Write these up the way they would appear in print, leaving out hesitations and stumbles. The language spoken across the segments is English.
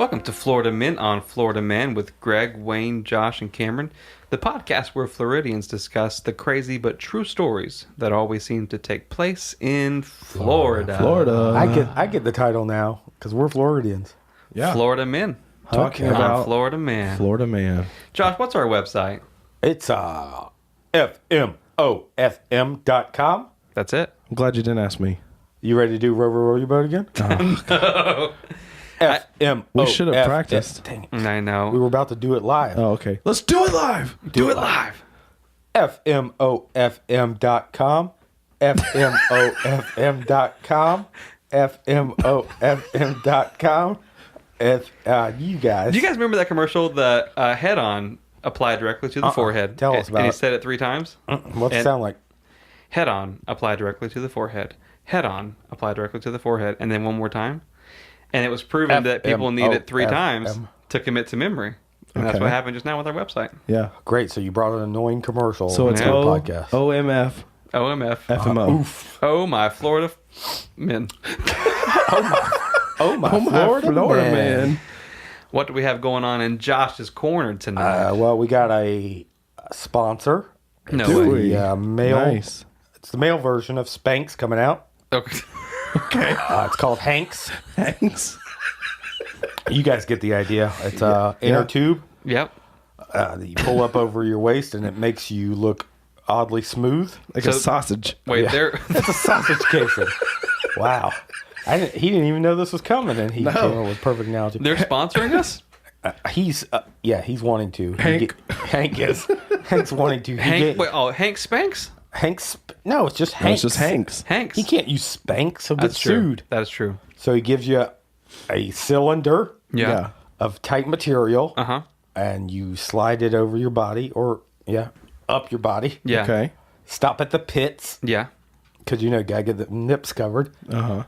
Welcome to Florida Men on Florida Man with Greg, Wayne, Josh, and Cameron, the podcast where Floridians discuss the crazy but true stories that always seem to take place in Florida. I get the title now because we're Floridians. Yeah. Florida Men. Talking about Florida Man. Florida Man. Josh, what's our website? It's FMOFM.com. That's it. I'm glad you didn't ask me. You ready to do row your boat again? No. FMOFM. We should have practiced. Dang it. I know. We were about to do it live. Oh, okay. Let's do it live. Do it live. FMOFM.com. FMOFM.com. FMOFM.com. You guys. Do you guys remember that commercial, the head-on applied directly to the forehead? Tell us about And he it. said it 3 times. What's it sound like? Head-on, apply directly to the forehead. Head-on, apply directly to the forehead. And then one more time. And it was proven that people need it 3 times to commit to memory. And that's what happened just now with our website. Yeah. Great. So you brought an annoying commercial. So it's to the podcast. OMF. OMF. FMO. Oof. Oh, my Florida men. Oh, my Florida man. What do we have going on in Josh's corner tonight? Well, we got a sponsor. No It's way. the male. Nice. It's the male version of Spanx coming out. Okay. Okay. It's called Hanks. Thanks. You guys get the idea. It's a inner tube Yep. that you pull up over your waist, and it makes you look oddly smooth. Like So- a sausage. Wait, Yeah. there. It's a sausage casing. Wow. He didn't even know this was coming, and he came up with perfect analogy. They're sponsoring us? He's wanting to. Hank. Hank's wanting to. Hank Spanx? Hank's. No, it's just No, Hanks. it's just Hanks. Hanks. He can't use Spanx. He'll get That's true. sued. That is true. So he gives you a cylinder Yeah. of tight material, Uh-huh. and you slide it over your body, or up your body. Yeah. Okay. Stop at the pits, Yeah. because you gotta get the nips covered. Uh-huh.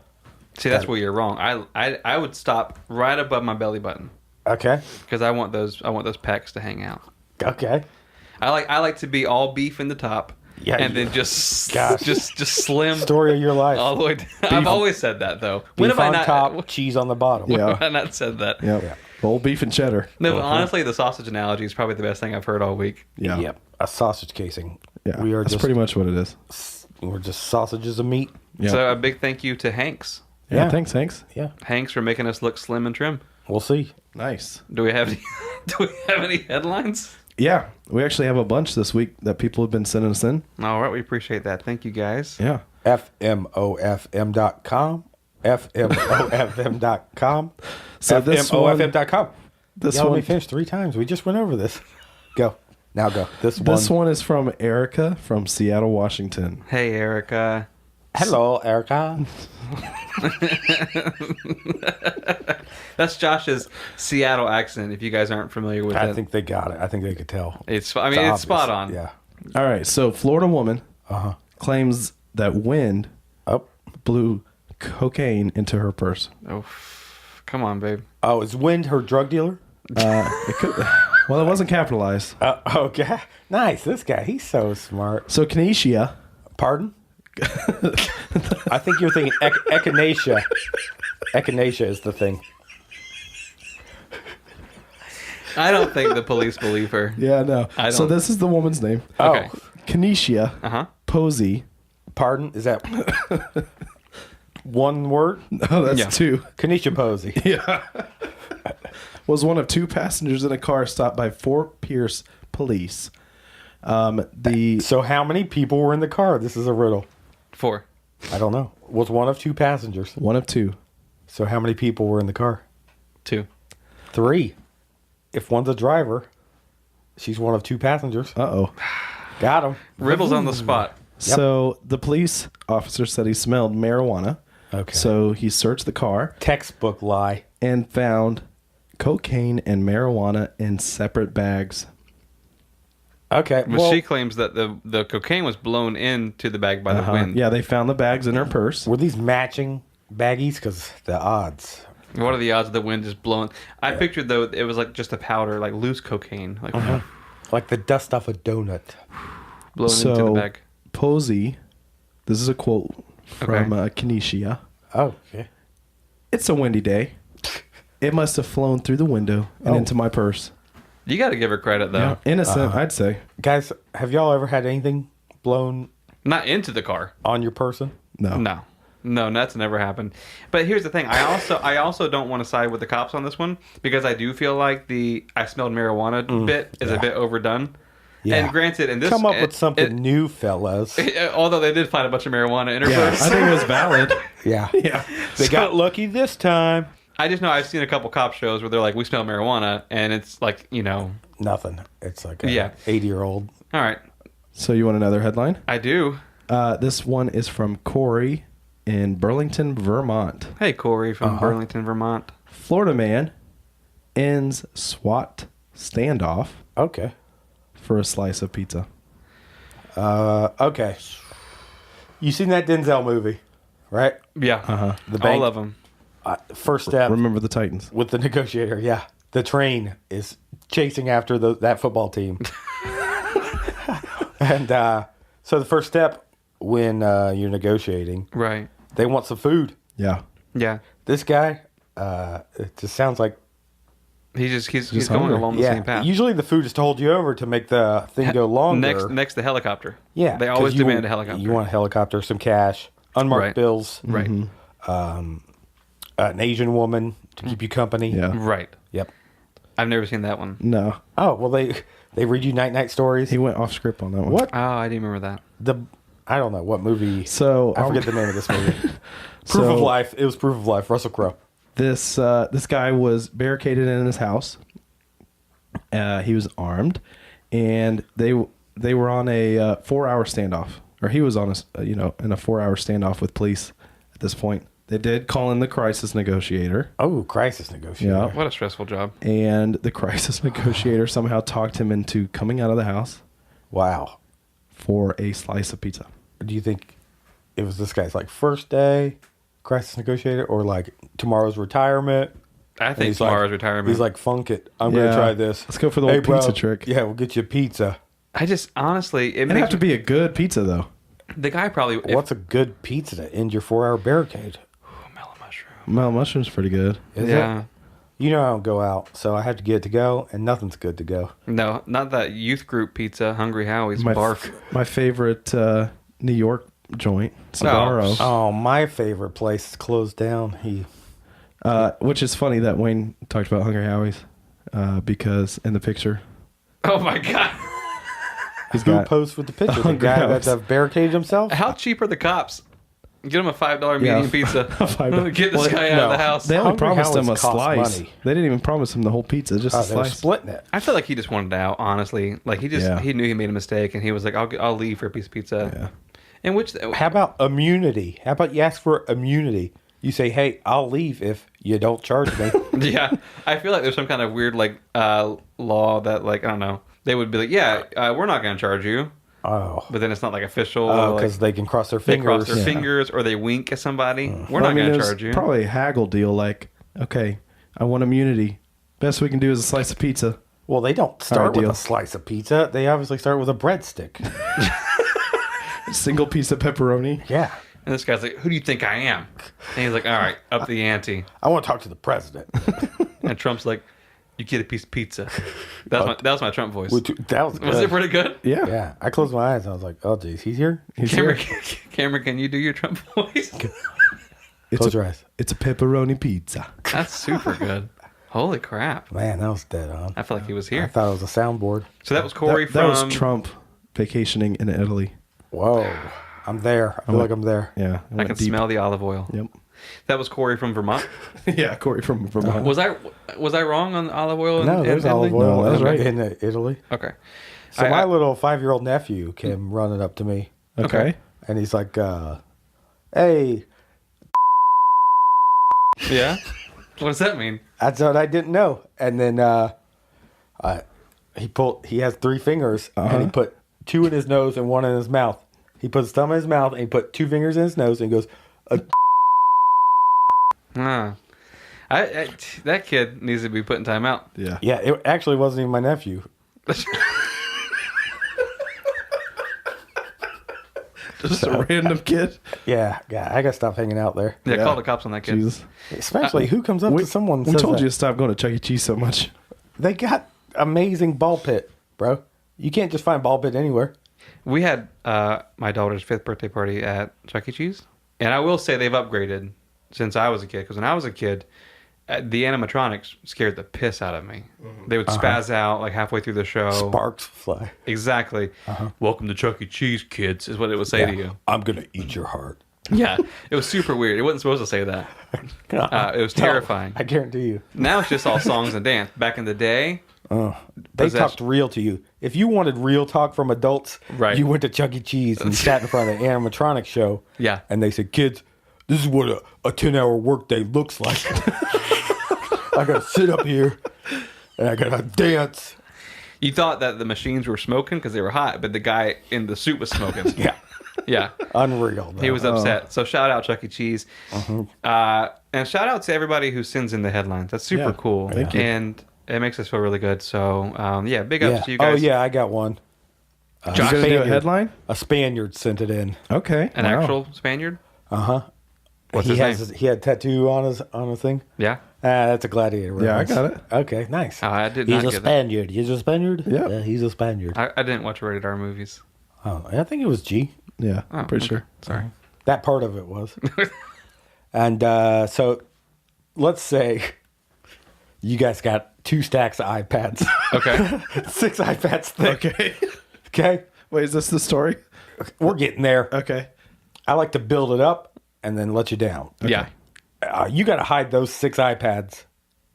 See, that's where you're wrong. I would stop right above my belly button Okay. because I want those pecs to hang out. Okay. I like to be all beef in the top. Yeah, And you- then just Gosh. just slim Story of your life. all the way down. I've always said that though. When Beef have I on not top, cheese on the bottom. Yeah. when have I not said that? Yep. Yeah. Old beef and cheddar. No, but honestly, the sausage analogy is probably the best thing I've heard all week. Yeah. Yep. A sausage casing. Yeah. We are That's just pretty much what it is. we're just sausages of meat. Yeah. So a big thank you to Hanks. Yeah. Yeah. Thanks, Hanks. Yeah. Hanks for making us look slim and trim. We'll see. Nice. Do we have any headlines? Yeah. We actually have a bunch this week that people have been sending us in. All right, we appreciate that. Thank you guys. Yeah. FMOFM.com. FMOFM.com. So this one, FMOFM.com. this Y'all let me one, finish 3 times. We just went over this. Go. Now go. This this one. one is from Erica from Seattle, Washington. Hey, Erica. Hello, Erica. That's Josh's Seattle accent. If you guys aren't familiar with I it, think they got it. I think they could tell. it's obvious. spot on. Yeah. All right. So Florida woman Uh-huh. claims that wind Oh. blew cocaine into her purse. Oh, come on, babe. Oh, is Wind her drug dealer? It could, well, it wasn't capitalized. Okay. Nice. This guy, he's so smart. So Kinesia, Pardon? I think you're thinking echinacea. Echinacea is the thing. I don't think the police believe her. yeah, no. I So don't- this is the woman's name. Okay. Oh, Kinesia Uh-huh. Posey. pardon? Is that one word? Oh, that's Yeah. 2. Kanisha Posey. Was one of 2 passengers in a car stopped by Fort Pierce police. So how many people were in the car? This is a riddle. 4. I don't know. Was one of 2 passengers. One of 2. So how many people were in the car? 2. 3. If one's a driver, she's one of 2 passengers. Uh-oh. Got him. Riddles on the spot. So the police officer said he smelled marijuana. Okay. So he searched the car Textbook lie. and found cocaine and marijuana in separate bags. Okay. But Well, she claims that the cocaine was blown into the bag by the wind. Yeah, they found the bags in her purse. were these matching baggies? Because the odds. What are the odds of the wind just blowing? I pictured, though, it was like just a powder, like loose cocaine. Like Like the dust off a donut. blown into the So bag. Posey, this is a quote from Kinesia. Oh, okay. It's a windy day. It must have flown through the window and into my purse. You got to give her credit, though. Yeah, innocent, I'd say. Guys, have y'all ever had anything blown Not into the car. on your person? No. No, that's never happened. But here's the thing. I also don't want to side with the cops on this one because I do feel like the I smelled marijuana bit is a bit overdone. Yeah. And granted, in this... Come up with something new, fellas. Although they did find a bunch of marijuana in her purse. I think it was valid. Yeah. Yeah. They got lucky this time. I just know I've seen a couple cop shows where they're like, we smell marijuana, and it's like, Nothing. It's like a 80-year-old. All right. So you want another headline? I do. This one is from Corey in Burlington, Vermont. Hey, Corey from Burlington, Vermont. Florida man ends SWAT standoff for a slice of pizza. Okay. You seen that Denzel movie, right? Yeah. The bank. All of them. First step. Remember the Titans. With the negotiator, yeah. The train is chasing after that football team. And so the first step when you're negotiating, right? They want some food. Yeah. Yeah. This guy, it just sounds like he's going along the same path. Usually the food is to hold you over to make the thing go longer. Next the helicopter. Yeah. They always demand a helicopter. You want a helicopter, some cash, unmarked bills. Right. An Asian woman to keep you company. Yeah. Right. Yep. I've never seen that one. No. Oh, well, they read you night stories. He went off script on that one. What? Oh, I didn't remember that. I don't know what movie. So I forget the name of this movie. Proof of Life. It was Proof of Life. Russell Crowe. This guy was barricaded in his house. He was armed, and they were on a 4-hour standoff, or he was on in a 4-hour standoff with police. At this point, they did call in the crisis negotiator. Oh, crisis negotiator! Yeah. What a stressful job. And the crisis negotiator somehow talked him into coming out of the house. Wow. For a slice of pizza. Do you think it was this guy's first day crisis negotiator, or tomorrow's retirement? I think tomorrow's retirement. He's like, funk it. I'm going to try this. Let's go for the old pizza trick. Yeah, we'll get you a pizza. I just, honestly... It'd have to be a good pizza, though. The guy probably... What's a good pizza to end your 4-hour barricade? Mellow mushroom. Mellow mushroom's pretty good. Is it? You know I don't go out, so I have to get it to go, and nothing's good to go. No, not that youth group pizza, Hungry Howie's, barf. My favorite New York joint, Sbarro. Oh, my favorite place is closed down. Which is funny that Wayne talked about Hungry Howie's because in the picture. Oh my God. Who posed with the picture? The guy that's barricaded himself? How cheap are the cops? Get him a $5 medium pizza. Get this guy out of the house. They only Hungry promised him a Howie's cost slice. money. They didn't even promise him the whole pizza, just a They were slice. splitting it. I feel like he just wanted out, honestly. He knew he made a mistake, and he was like, I'll leave for a piece of pizza. Yeah. How about immunity? How about you ask for immunity? You say, hey, I'll leave if you don't charge me. Yeah. I feel like there's some kind of weird law that I don't know. They would be like, we're not going to charge you. Oh. But then it's not official. Because they can cross their They fingers. cross their fingers or they wink at somebody. We're not going to charge you. Probably a haggle deal okay, I want immunity. Best we can do is a slice of pizza. Well, they don't start with a slice of pizza. They obviously start with a breadstick. Single piece of pepperoni. Yeah. And this guy's like, who do you think I am? And he's like, all right, up the ante. I want to talk to the president. And Trump's like, you get a piece of pizza. That was my Trump voice. That was good. Was it pretty good? Yeah. Yeah. I closed my eyes and I was like, oh, geez, he's here? Cameron, can you do your Trump voice? Close your eyes. It's a pepperoni pizza. That's super good. Holy crap. Man, that was dead on. I feel like he was here. I thought it was a soundboard. So that was Corey that was Trump vacationing in Italy. Whoa. I'm there. I feel like I'm there. Yeah. I can smell the olive oil. Yep. That was Corey from Vermont. Yeah, Corey from Vermont. Was I wrong on olive oil? No, there's olive oil that's right. in Italy. Okay. So my little 5-year-old nephew came running up to me. Okay. And he's like, hey. Yeah? What does that mean? That's what I didn't know. And then he has 3 fingers, and he put 2 in his nose and 1 in his mouth. He put his thumb in his mouth, and he put 2 fingers in his nose, and he goes, that kid needs to be put in timeout. Yeah. Yeah, it actually wasn't even my nephew. Just Just a random kid. Yeah, I got to stop hanging out there. Yeah, call the cops on that kid. Jesus. Especially who comes up to someone and We says told that? you to stop going to Chuck E. Cheese so much. They got amazing ball pit, bro. You can't just find ball pit anywhere. We had my daughter's 5th birthday party at Chuck E. Cheese. And I will say they've upgraded since I was a kid. Because when I was a kid, the animatronics scared the piss out of me. They would spaz out like halfway through the show. Sparks fly. Exactly. Welcome to Chuck E. Cheese, kids, is what it would say to you. I'm going to eat your heart. Yeah. It was super weird. It wasn't supposed to say that. It was terrifying. No, I guarantee you. Now it's just all songs and dance. Back in the day, they talked real to you. If you wanted real talk from adults, Right. you went to Chuck E. Cheese and sat in front of the animatronic show. Yeah. And they said, kids, this is what a 10-hour workday looks like. I got to sit up here and I got to dance. you thought that the machines were smoking because they were hot, but the guy in the suit was smoking. Yeah. Yeah. Unreal. Though. He was upset. So shout out Chuck E. Cheese. And shout out to everybody who sends in the headlines. That's super cool. Thank you. And it makes us feel really good. So, big ups Yeah. to you guys. Oh, yeah, I got one. You gonna do a headline? A Spaniard sent it in. Okay. An actual Spaniard? What's he his name? He had a tattoo on his thing. Yeah. That's a gladiator. Yeah, I reference. got it. Okay, nice. I did He's not a get that. Spaniard. He's a Spaniard? Yeah. He's a Spaniard. I didn't watch rated R movies. Oh, I think it was G. Yeah, I'm pretty okay. sure. Sorry. That part of it was. And so let's say you guys got 2 stacks of iPads. Okay. 6 iPads thick. Okay. Okay? Wait, is this the story? We're getting there. Okay. I like to build it up and then let you down. Yeah. You got to hide those 6 iPads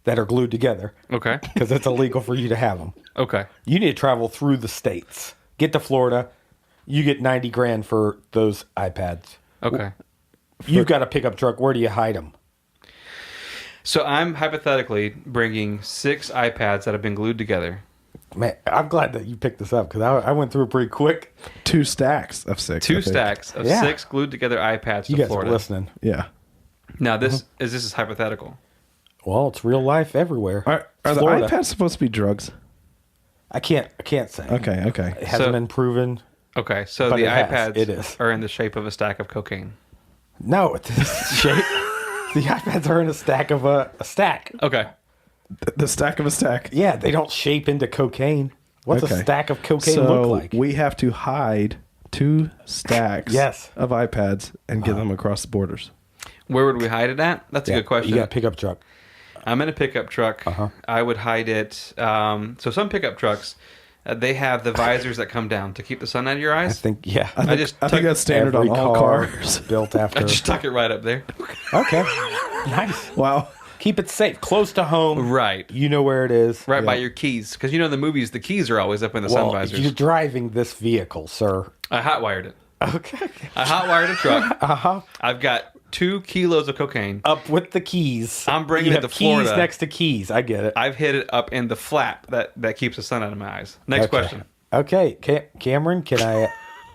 that are glued together Okay. because it's illegal for you to have them. Okay. You need to travel through the states. Get to Florida. You get $90,000 for those iPads. Okay. You've got a pickup truck. Where do you hide them? So I'm hypothetically bringing 6 iPads that have been glued together. Man, I'm glad that you picked this up because I went through it pretty quick. 2 stacks of 6. 2 stacks of Yeah. 6 glued together iPads You to guys Florida. are listening. Yeah. Now this is hypothetical. Well, it's real life everywhere. Are the Florida. iPads supposed to be drugs? I can't say. Okay. It hasn't So- been proven. Okay, so But the it has. iPads It is. are in the shape of a stack of cocaine. No, it's this shape. The iPads are in a stack of a stack. Okay. The stack of a stack. Yeah, they don't shape into cocaine. What's a stack of cocaine so look like? we have to hide 2 stacks Yes. of iPads and get them across the borders. Where would we hide it at? That's a Yeah, good question. You got a pickup truck. I'm in a pickup truck. I would hide it. So some pickup trucks, they have the visors that come down to keep the sun out of your I eyes. think, yeah. I think that's standard on Every all car cars. built after. I just tuck it right up there. Okay. Nice. Wow. Keep it safe. Close to home. Right. You know where it is. Right by your keys. Because in the movies, the keys are always up in the sun Well, visors. you're driving this vehicle, sir. I hotwired it. Okay. I hotwired a truck. I've got 2 kilos of cocaine. Up with the keys. I'm bringing you it have to Florida. Keys next to keys. I get it. I've hid it up in the flap that keeps the sun out of my eyes. Next question. Okay. Cameron,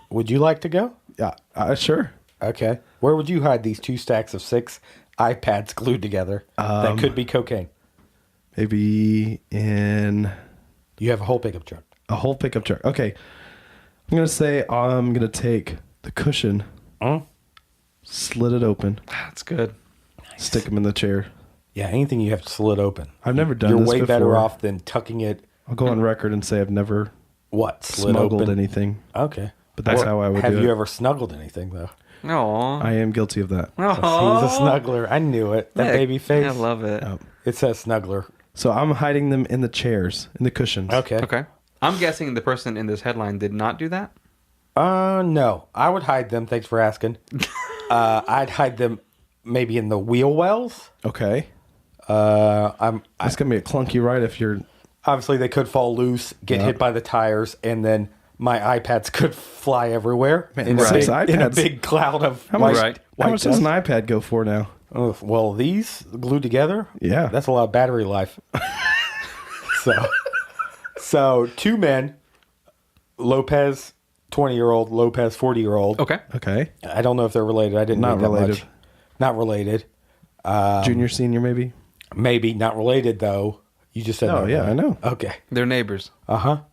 would you like to go? Yeah. Sure. Okay. Where would you hide these 2 stacks of 6 iPads glued together that could be cocaine? Maybe in You have a whole pickup truck. a whole pickup truck. Okay. I'm going to say I'm going to take the cushion, slit it open, That's good. stick them in the chair. Yeah, anything you have to slit open. I've never done You're this way better before. off than tucking it. I'll go on record and say I've never Slit smuggled open? anything. Okay. But that's how I would Have do you it. ever snuggled anything, though? Aww. I am guilty of that. He's a snuggler. I knew it. That baby face. I love it. It says snuggler. So I'm hiding them in the chairs, in the cushions. Okay. Okay. I'm guessing the person in this headline did not do that. No. I would hide them. Thanks for asking. I'd hide them maybe in the wheel wells. Okay. I'm That's going to be a clunky ride if you're... obviously they could fall loose, get hit by the tires, and then my iPads could fly everywhere in, Right. a big, 6 in a iPads. big cloud of How much, Right. how much does dust. an iPad go for now? Oh, well, these glued together, Yeah. that's a lot of battery life. So 2 men, Lopez, 20-year-old, Lopez, 40-year-old. Okay. Okay. I don't know if they're related. I didn't Not read that related. much. Not related. Junior, senior, maybe? Maybe not related though. You just said Oh, not yeah, I related. know. Okay. They're neighbors.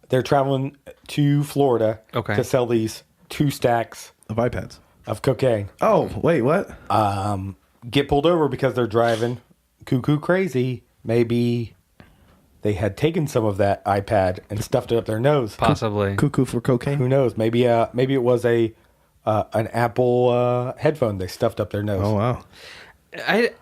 They're traveling to Florida Okay. to sell these 2 stacks Of iPads. Of cocaine. Oh, wait, what? Get pulled over because they're driving cuckoo crazy. Maybe they had taken some of that iPad and stuffed it up their nose. Possibly. Cuckoo for cocaine? Who knows? Maybe it was an Apple headphone they stuffed up their nose. Oh, wow.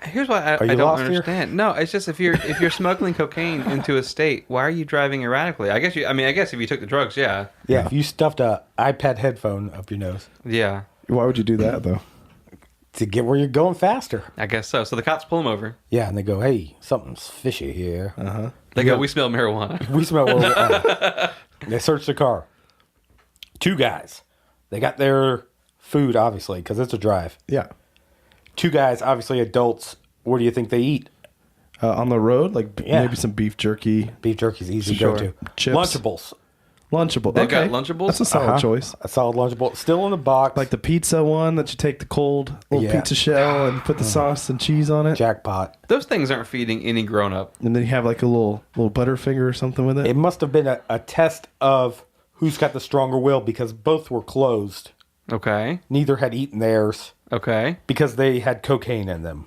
Here's what I don't understand. Here? No, it's just if you're smuggling cocaine into a state, why are you driving erratically? I guess if you took the drugs, yeah. Yeah, if you stuffed a iPad headphone up your nose. Yeah. Why would you do that, though? To get where you're going faster. I guess so. So the cops pull him over. Yeah, and they go, hey, something's fishy here. Uh-huh. They go, we smell marijuana. We smell They search the car. 2 guys. They got their food, obviously, because it's a drive. Yeah. 2 guys, obviously adults. What do you think they eat? On the road? Like maybe some beef jerky. Beef jerky's easy Sure. to go to. Chips. Lunchables. Lunchable. They Okay. got Lunchables? That's a solid choice. A solid Lunchable. Still in the box. Like the pizza one that you take the cold little pizza shell and put the sauce and cheese on it. Jackpot. Those things aren't feeding any grown up. And then you have like a little Butterfinger or something with it. It must have been a test of who's got the stronger will because both were closed. Okay. Neither had eaten theirs Okay. because they had cocaine in them.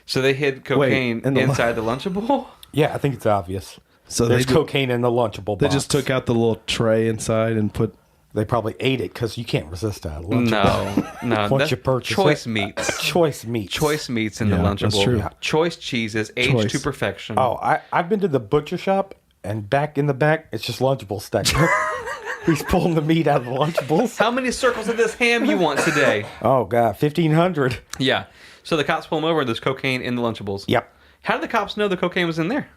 So they hid cocaine in the inside the Lunchable? Yeah, I think it's obvious. So there's cocaine in the Lunchable box. They just took out the little tray inside and put... They probably ate it because you can't resist a Lunchable. No. Once you purchase choice it. meats. Choice meats. Choice meats in Yeah, the Lunchable. that's true. Yeah. Choice cheeses aged Choice. to perfection. Oh, I've been to the butcher shop, and back in the back, it's just Lunchables stuck. He's pulling the meat out of the Lunchables. How many circles of this ham you want today? Oh, God, 1,500. Yeah. So the cops pull him over and there's cocaine in the Lunchables. Yep. How did the cops know the cocaine was in there?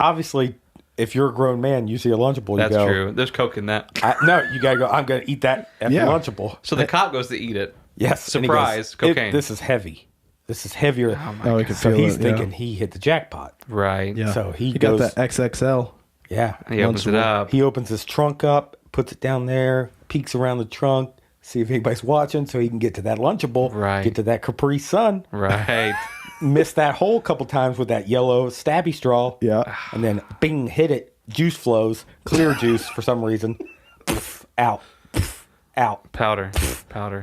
Obviously, if you're a grown man, you see a Lunchable, That's you go... true. There's coke in that. No, you got to go, I'm going to eat that at the Lunchable. So the cop goes to eat it. Yes. and he Surprise, goes, cocaine. This is heavy. This is heavier. Oh, you can So feel he's it, thinking he hit the jackpot. Right. Yeah. So he got goes- that XXL. Yeah. He opens it Lunchable. up. He opens his trunk up, puts it down there, peeks around the trunk, see if anybody's watching so he can get to that Lunchable, Right. get to that Capri Sun. Right. Missed that hole a couple times with that yellow stabby straw. Yeah. And then bing, hit it. Juice flows, clear juice for some reason. Pff, out. Pff, out. Powder.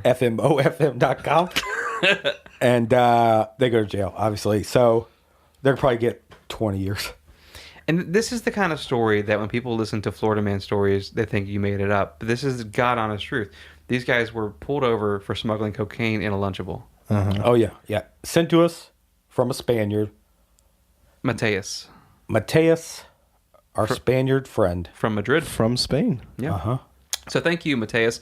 FMOFM.com. And they go to jail, obviously. So they'll probably get 20 years. And this is the kind of story that when people listen to Florida Man stories, they think you made it up. But this is God honest truth. These guys were pulled over for smuggling cocaine in a Lunchable. Oh, yeah. Yeah. Sent to us from a Spaniard. Mateus. Our Spaniard friend. From Madrid. From Spain. Yeah. Uh-huh. So thank you, Mateus.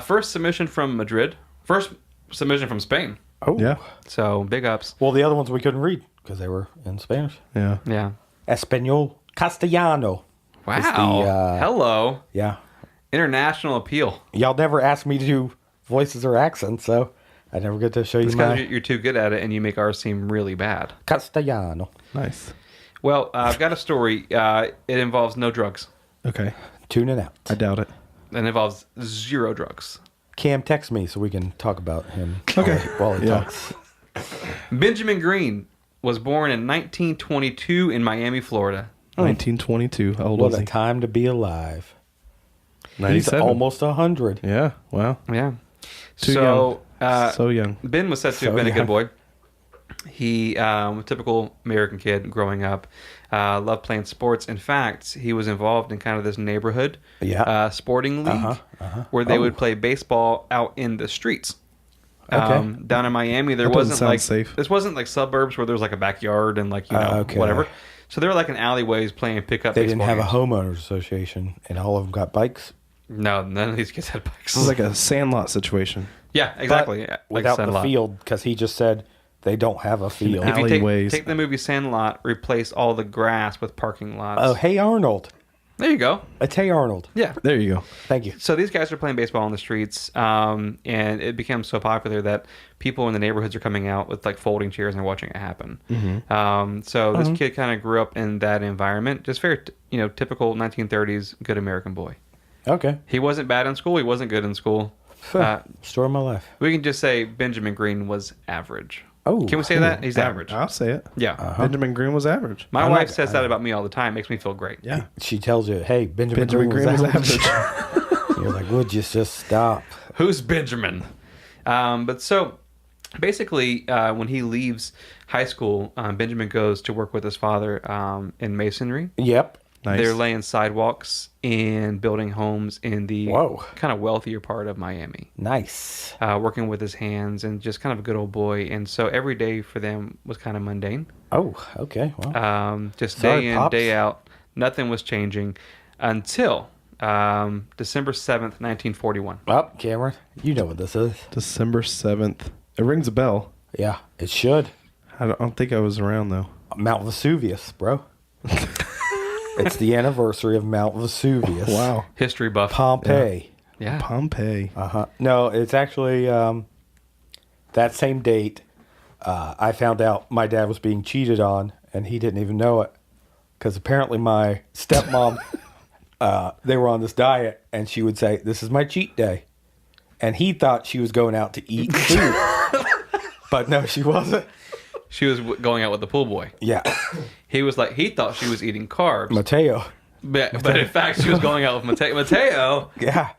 First submission from Madrid. First submission from Spain. Oh. Yeah. So big ups. Well, the other ones we couldn't read because they were in Spanish. Yeah. Yeah. Espanol. Castellano. Wow. Is the, Hello. Yeah. International appeal. Y'all never asked me to do voices or accents, so I never get to show you It's my because you're too good at it and you make ours seem really bad. Castellano. Nice. Well, I've got a story. It involves no drugs. Okay. Tune it out. I doubt it. It involves 0 drugs. Cam, text me so we can talk about him Okay. while he Yeah. talks. Benjamin Green was born in 1922 in Miami, Florida. 1922. How old What was a he? time to be alive. He's 97. almost 100. Yeah. Wow. Yeah. Too so, young. So young. Ben was said to So have been a young. good boy. He, typical American kid growing up, loved playing sports. In fact, he was involved in kind of this neighborhood sporting league where they would play baseball out in the streets. Okay. Down in Miami, there That doesn't wasn't sound like safe. this wasn't like suburbs where there was like a backyard and like Okay. whatever. So they were like in alleyways playing pickup. They didn't baseball have a games. homeowners association, and all of them got bikes. No, none of these kids had bikes. This is like a Sandlot situation. Yeah, exactly. But Yeah, like without the Sandlot. field, because he just said they don't have a field. An If you alleyways. take the movie Sandlot, replace all the grass with parking lots. Oh, Hey Arnold. There you go. It's Hey Arnold. Yeah. There you go. Thank you. So these guys are playing baseball on the streets, and it became so popular that people in the neighborhoods are coming out with like folding chairs and watching it happen. So this kid kind of grew up in that environment, just very typical 1930s good American boy. Okay. He wasn't bad in school. He wasn't good in school. Story of my life. We can just say Benjamin Green was average. Oh. Can we say that? He's average. I'll say it. Yeah. Benjamin Green was average. My I'm wife not- says that about me all the time. Makes me feel great. Yeah. She tells you, hey, Benjamin Benjamin Green Green was was average. average. You're like, would you just stop? Who's Benjamin? But so basically, when he leaves high school, Benjamin goes to work with his father in masonry. Yep. Nice. They're laying sidewalks and building homes in the kind of wealthier part of Miami. Nice. Working with his hands and just kind of a good old boy. And so every day for them was kind of mundane. Oh, okay. Well, just sorry, day in, Pops. day out. Nothing was changing until December 7th, 1941. oh, Cameron, you know what this is. December 7th. It rings a bell. Yeah, it should. I don't think I was around, though. Mount Vesuvius, bro. It's the anniversary of Mount Vesuvius. Wow. History buff. Pompeii. Yeah. Pompeii. No, it's actually that same date. I found out my dad was being cheated on, and he didn't even know it. Because apparently my stepmom, they were on this diet, and she would say, "This is my cheat day." And he thought she was going out to eat food. But no, she wasn't. She was going out with the pool boy. Yeah. He thought she was eating carbs. Mateo. But in fact, she was going out with Mateo. Yeah.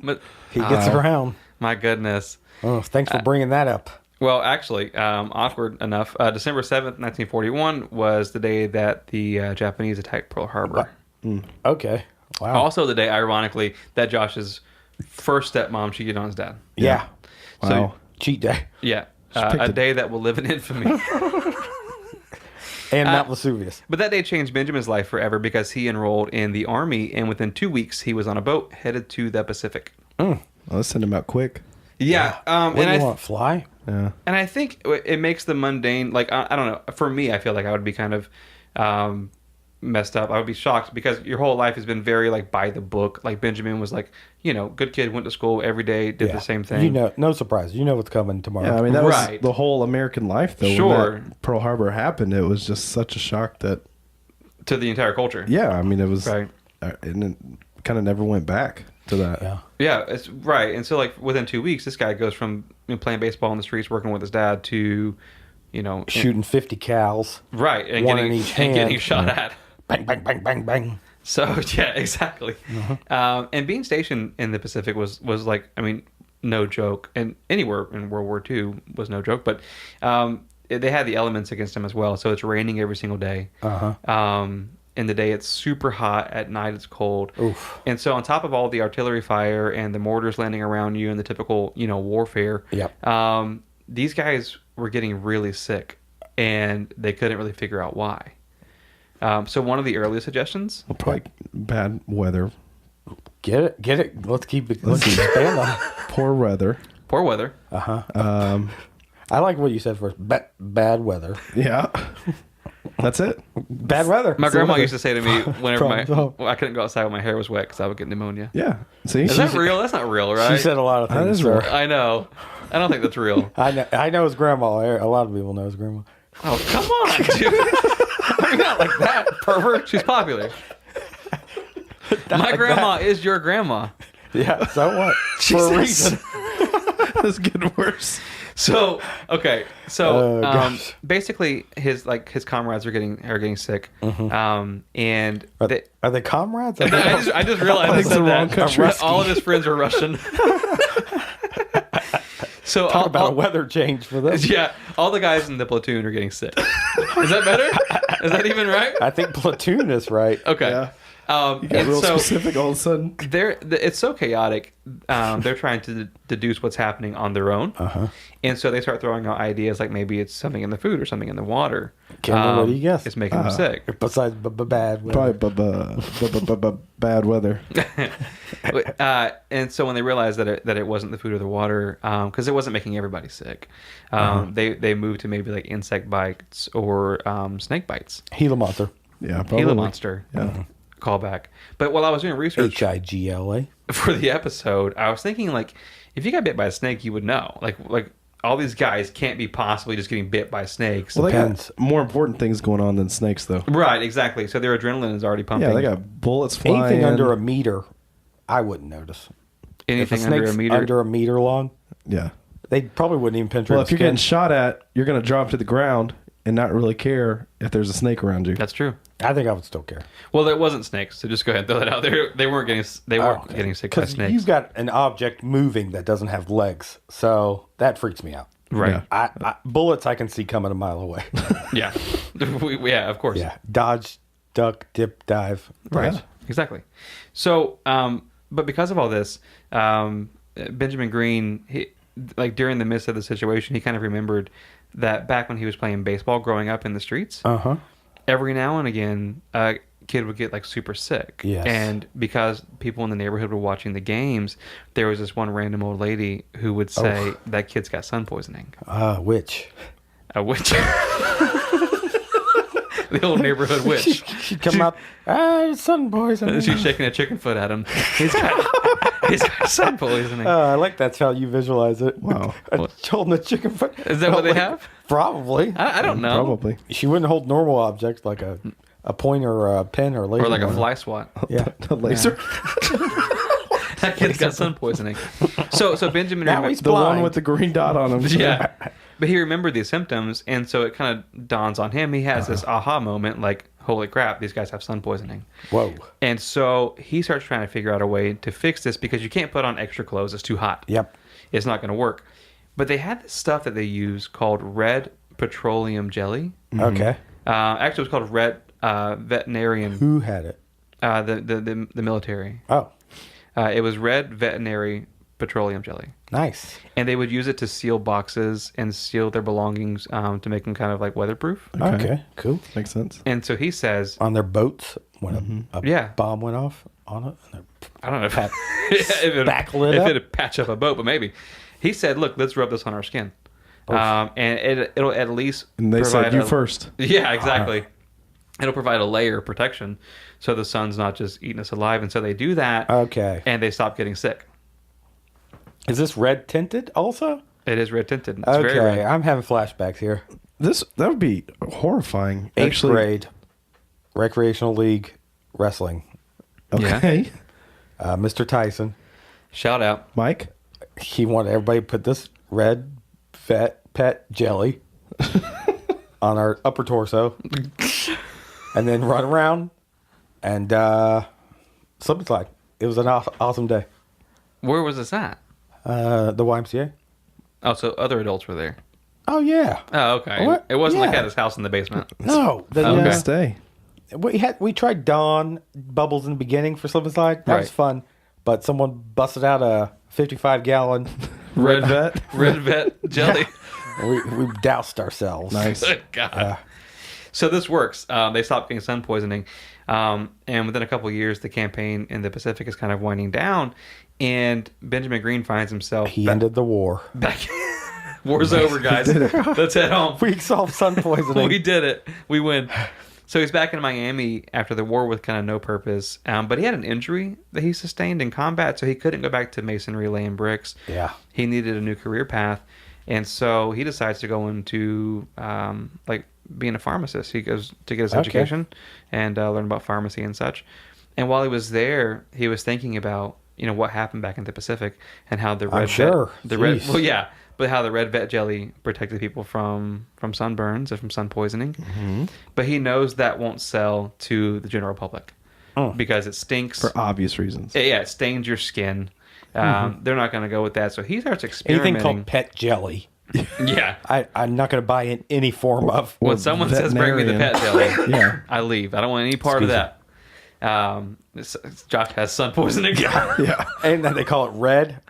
He gets around. My goodness. Oh, thanks for bringing that up. Well, actually, awkward enough, December 7th, 1941 was the day that the Japanese attacked Pearl Harbor. Okay. Wow. Also the day, ironically, that Josh's first stepmom cheated on his dad. Yeah. Wow. So, cheat day. Yeah. picked A a- day that will live in infamy. And Mount Vesuvius. But that day changed Benjamin's life forever because he enrolled in the Army, and within 2 weeks, he was on a boat headed to the Pacific. Well, let's send him out quick. Yeah. What do you want, fly? Yeah. And I think it makes the mundane, like, I don't know. For me, I feel like I would be kind of messed up. I would be shocked because your whole life has been very, like, by the book. Like, Benjamin was like, good kid, went to school every day, did the same thing. No surprise. You know what's coming tomorrow. Yeah, I mean, that Right. was the whole American life, though. Sure. When that Pearl Harbor happened, it was just such a shock that, To the entire culture. yeah, I mean, it was, Right. And it kind of never went back to that. Yeah. Yeah, it's right. And so, like, within 2 weeks, this guy goes from playing baseball in the streets, working with his dad, to, Shooting 50 cals. right, and one getting in each and getting hand. shot at. Bang, bang, bang, bang, bang. So yeah, exactly. And being stationed in the Pacific was like, I mean, no joke. And anywhere in World War II was no joke. But they had the elements against them as well. So it's raining every single day. In the day, it's super hot. At night, it's cold. Oof. And so on top of all the artillery fire and the mortars landing around you and the typical, warfare, Yep. these guys were getting really sick, and they couldn't really figure out why. So one of the earliest suggestions. Well, probably bad weather. Get it. Let's keep expand on it. Poor weather. Poor weather. I like what you said first. Bad weather. Yeah. That's it. Bad weather. My grandma used to say to me whenever Problem. I couldn't go outside when my hair was wet because I would get pneumonia. Yeah. See? Is that real? That's not real, right? She said a lot of things. That is sir. real. I know. I don't think that's real. I know his grandma. A lot of people know his grandma. Oh, come on, dude. I mean, not like that, pervert. She's popular. My like grandma is your grandma. Yeah, so what? For a reason. That's getting worse. So okay, so gosh. basically his comrades are getting sick, and Are they comrades? I just realized I That's said the wrong that. country. All of his friends are Russian. So Talk about a weather change for them. yeah, all the guys in the platoon are getting sick. Is that better? Is that even right? I think platoon is right. Okay. Yeah. You Got real specific all of a sudden. It's so chaotic. They're trying to deduce what's happening on their own, and so they start throwing out ideas like maybe it's something in the food or something in the water. Cameron, what do you guess? It's making them sick. Besides bad weather. Probably bad weather. And so when they realized that it wasn't the food or the water, because it wasn't making everybody sick, they moved to maybe like insect bites or snake bites. Gila monster. Yeah, probably. Gila monster. Yeah. Callback. But while I was doing research HIGLA. for the episode, I was thinking, like, if you got bit by a snake, you would know. Like all these guys can't be possibly just getting bit by snakes. Well, they Depends. got more important things going on than snakes, though. Right, exactly. So their adrenaline is already pumping. Yeah, they got bullets flying. Anything under a meter, I wouldn't notice. anything If a under snake's a meter. under a meter long, Yeah. they probably wouldn't even penetrate Well, if the you're getting skin. shot at, you're going to drop to the ground. and not really care if there's a snake around you. That's true. I think I would still care. Well, there wasn't snakes, so just go ahead and throw that out there. They weren't getting getting sick by snakes. You've got an object moving that doesn't have legs, so that freaks me out. Right. Yeah. Bullets I can see coming a mile away. Yeah. Yeah, of course. Yeah. Dodge, duck, dip, dive. Right. Yeah. Exactly. So, but because of all this, Benjamin Green, during the midst of the situation, he kind of remembered that back when he was playing baseball growing up in the streets, every now and again, a kid would get super sick. Yes. And because people in the neighborhood were watching the games, there was this one random old lady who would say that kid's got sun poisoning. Witch. A witch. The old neighborhood witch. She'd come out, sun poisoning. She's shaking a chicken foot at him. He's got sun poisoning. I like that's how you visualize it. Wow. Holding a chicken foot. Is that what they have? Probably. I don't know. Probably. She wouldn't hold normal objects like a pointer or a pen or laser. Or like a fly swat. Yeah. A laser. That kid's got sun poisoning. So Benjamin... Now he's The blind. one with the green dot on him. Yeah. But he remembered these symptoms, and so it kind of dawns on him. He has this aha moment, like, holy crap, these guys have sun poisoning. Whoa. And so he starts trying to figure out a way to fix this because you can't put on extra clothes. It's too hot. Yep. It's not going to work. But they had this stuff that they use called red petroleum jelly. Okay. Actually, it was called red veterinarian. Who had it? The military. Oh, It was red veterinary petroleum jelly. nice. And they would use it to seal boxes and seal their belongings to make them kind of like weatherproof. Okay, cool. Makes sense. And so he says, On their boats when a bomb went off on it. And I don't know if, spackle it if up? it'd patch up a boat, but maybe. He said, look, let's rub this on our skin. And it'll at least And they provide said, you first. Yeah, exactly. It'll provide a layer of protection so the sun's not just eating us alive. And so they do that. Okay. And they stop getting sick. Is this red tinted also? It is red tinted. It's Okay, very red. I'm having flashbacks here. That would be horrifying. 8th grade, recreational league wrestling. Okay. Mr. Tyson, Shout out. Mike? he wanted everybody to put this red pet jelly on our upper torso and then run around and slip and slide. It was an awesome day. Where was this at? The YMCA. Oh, so other adults were there. Oh, yeah. Oh, okay. What? It wasn't like Yeah. at his house in the basement. No. Okay. Stay. We tried Dawn Bubbles in the beginning for slip and slide. That was Right. fun. But someone busted out a 55-gallon. Red vet. Red vet jelly. we doused ourselves. Nice. God. So this works. They stopped getting sun poisoning. And within a couple of years, the campaign in the Pacific is kind of winding down. And Benjamin Green finds himself... He ended the war. back. War's over, guys. Let's head home. We solved sun poisoning. We did it. We win. So he's back in Miami after the war with kind of no purpose. But he had an injury that he sustained in combat, so he couldn't go back to masonry laying bricks. Yeah. He needed a new career path. And so he decides to go into being a pharmacist. He goes to get his education and learn about pharmacy and such. And while he was there, he was thinking about what happened back in the Pacific and how the red but how the red vet jelly protected people from sunburns and from sun poisoning. Mm-hmm. But he knows that won't sell to the general public because it stinks For obvious reasons. It stains your skin. They're not going to go with that. So he starts experimenting. Anything called pet jelly. Yeah. I'm not going to buy in any form of. When someone says, bring me the pet jelly, Yeah. I leave. I don't want any part of that. Josh has sun poisoning. Yeah. And then they call it red.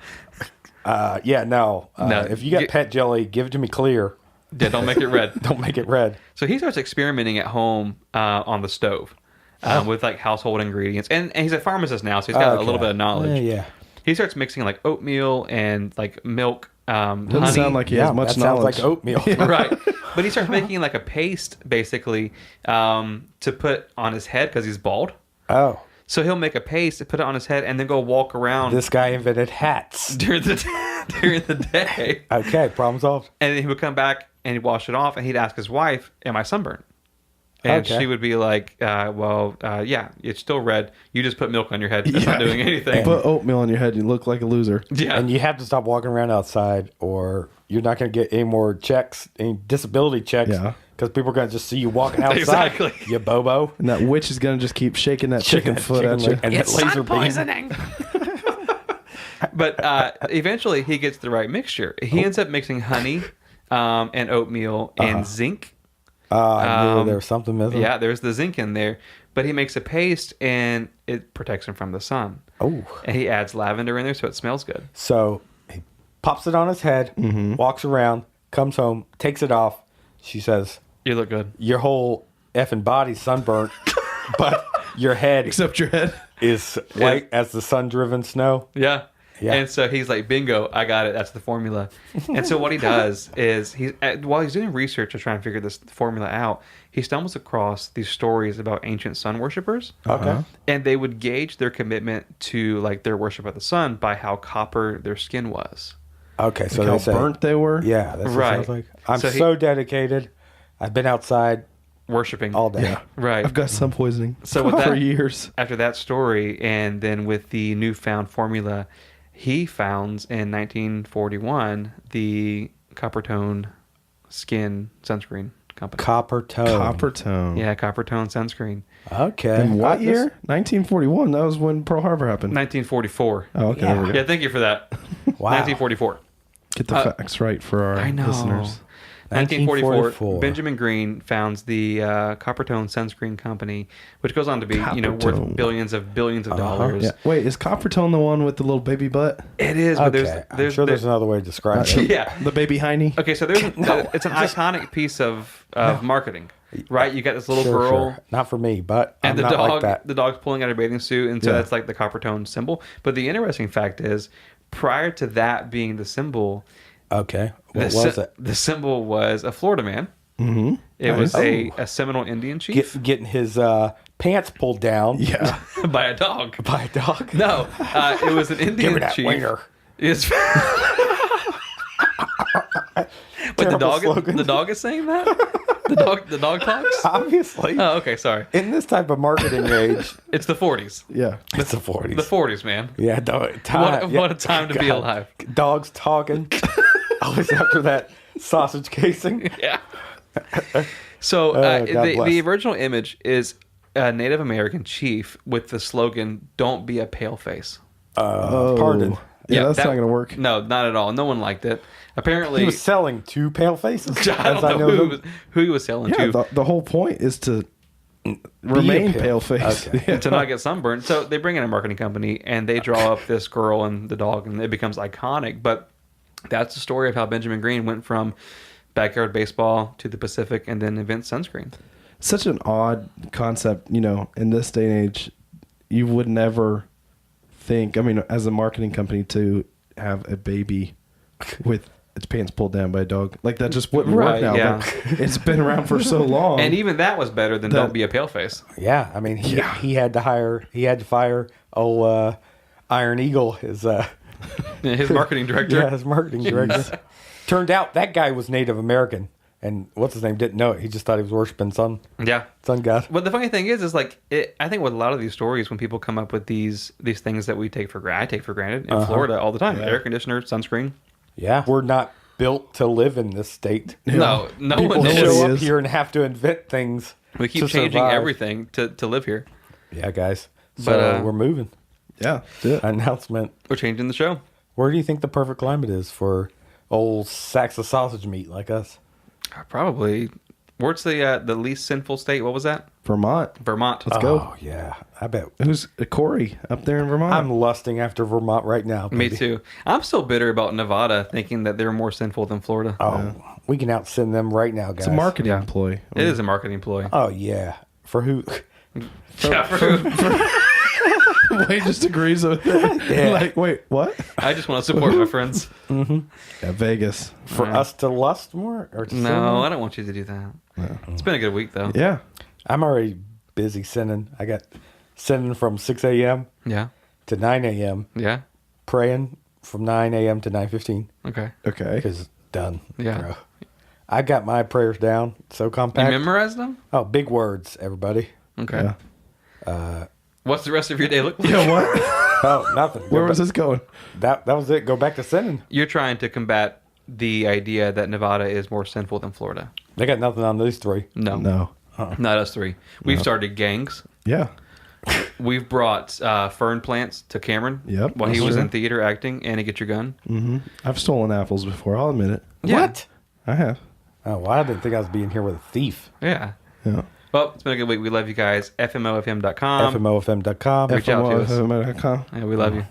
No. No, If you got pet jelly, give it to me clear. Yeah, don't make it red. Don't make it red. So he starts experimenting at home on the stove with household ingredients. And he's a pharmacist now, so he's got a little bit of knowledge. Yeah. He starts mixing oatmeal and milk, Doesn't honey. sound like he has much that knowledge. sounds like oatmeal. Right. But he starts making a paste, basically, to put on his head because he's bald. Oh. So he'll make a paste, put it on his head, and then go walk around This guy invented hats. during the day. Okay, problem solved. And then he would come back and he'd wash it off, and he'd ask his wife, "Am I sunburned?" And Okay. she would be like, yeah, it's still red. You just put milk on your head. It's not doing anything." Put oatmeal on your head, you look like a loser. Yeah. And you have to stop walking around outside or you're not going to get any more checks, any disability checks Yeah. Because people are going to just see you walking outside. Exactly. You bobo. And that witch is going to just keep shaking that chicken foot at you. And It's that laser sun beam. poisoning. But eventually he gets the right mixture. He ends up mixing honey and oatmeal and zinc. I knew there was something missing. Yeah, there's the zinc in there. But he makes a paste and it protects him from the sun. Oh. And he adds lavender in there so it smells good. So he pops it on his head, walks around, comes home, takes it off. She says, You look good. your whole effing body's sunburnt, but your head Except your head. is white as the sun-driven snow. Yeah. Yeah. And so he's like, bingo, I got it. That's the formula. And so what he does is, while he's doing research to try and figure this formula out, he stumbles across these stories about ancient sun worshippers. Okay. And they would gauge their commitment to like their worship of the sun by how copper their skin was. Okay, so Like how they say, burnt they were. yeah, that's what it Right. sounds like. I'm So so, he- dedicated. I've been outside Worshipping. all day. Yeah. Right. I've got sun poisoning So with for that- years. After that story, and then with the newfound formula, he founds in 1941 the Coppertone Skin Sunscreen Company. Copper tone. Copper tone. Yeah, Coppertone Sunscreen. Okay. In what This- year? 1941. That was when Pearl Harbor happened. 1944. Oh, okay. Yeah. There we go. Yeah, thank you for that. Wow. 1944. Get the facts right for our I know. listeners. 1944, 1944. Benjamin Green founds the Coppertone Sunscreen Company, which goes on to be, worth Coppertone. billions of dollars. Yeah. Wait, is Copper tone the one with the little baby butt? It is, but Okay. I'm sure there's another way to describe it. yeah. The baby hiney? Okay, so it's an iconic piece of marketing, right? You got this little Sure, girl sure. Not for me, but and I'm the not dog. like that. The dog's pulling out a bathing suit, and so Yeah. that's like the Coppertone symbol. But the interesting fact is, prior to that being the symbol, Okay. the, What was it? the symbol was a Florida man. Mm-hmm. It was Nice. a Seminole Indian chief Getting his pants pulled down Yeah. by a dog. by a dog. No, it was an Indian Give me that chief. wiener. It's Wait, the Terrible dog. slogan. The dog is saying that. The dog talks. Obviously. Oh, okay, sorry. In this type of marketing age, It's the 40s. Yeah. it's the 40s. The 40s, man. Yeah, What a time to be alive. Dogs talking. Always after that sausage casing. Yeah. So God the bless. original image is a Native American chief with the slogan "Don't be a paleface." Pardon. Yeah, that's that- not going to work. No, not at all. No one liked it. Apparently, He was selling 2 pale faces. I don't know who he was selling Yeah, to. the whole point is to remain pale- pale face. Okay. Yeah. To not get sunburned. So they bring in a marketing company and they draw up this girl and the dog, and it becomes iconic. But that's the story of how Benjamin Green went from backyard baseball to the Pacific and then invents sunscreen. Such an odd concept, in this day and age. You would never think, as a marketing company, to have a baby with its pants pulled down by a dog. Like, that just wouldn't Right, work now. yeah. But it's been around for so long. And even that was better than "Don't be a paleface." Yeah, I mean, he had to fire old Iron Eagle, his His marketing director. his marketing director. Turned out that guy was Native American, and what's his name didn't know it. He just thought he was worshiping sun Yeah. god. But the funny thing is like, I think with a lot of these stories, when people come up with these things that we take for granted, I take for granted in Florida all the time: air conditioner, sunscreen. Yeah, we're not built to live in this state. No People one show up is. here and have to invent things. We keep to changing survive. everything to live here. Yeah, guys. So But, we're moving. yeah, do it. Announcement. We're changing the show. Where do you think the perfect climate is for old sacks of sausage meat like us? Probably. Where's the least sinful state? What was that? Vermont. Vermont. Let's go. Oh yeah, I bet. Who's Corey up there in Vermont? I'm lusting after Vermont right now. Me baby. too. I'm still bitter about Nevada, thinking that they're more sinful than Florida. Oh, we can outsend them right now, guys. it's a marketing Yeah. employee. It is a marketing ploy. Oh yeah, for who? Yeah, Wade just agrees with it. Yeah. Like, wait, what? I just want to support my friends. Yeah, Vegas. For us to lust more or to sin No, more? I don't want you to do that. It's been a good week, though. Yeah. I'm already busy sinning. I got sinning from 6 a.m. Yeah. to 9 a.m. Yeah. Praying from 9 a.m. to 9:15 Okay. Okay. because done. Yeah. Bro. I got my prayers down so You compact. memorized them? Oh, big words, everybody. Okay. Yeah. What's the rest of your day look like? Yeah, what? Oh, nothing. Where was this going? That was it. Go back to sinning. You're trying to combat the idea that Nevada is more sinful than Florida. They got nothing on these three. No. Not us three. We've started gangs. Yeah. We've brought fern plants to Cameron while he was in theater acting, and to get your gun. Mm-hmm. I've stolen apples before. I'll admit it. Yeah. What? I have. Oh, well, I didn't think I was being here with a thief. Yeah. Yeah. Well, it's been a good week. We love you guys. FMOFM.com. FMOFM.com. Reach out to us. FMOFM.com. Yeah, we love you.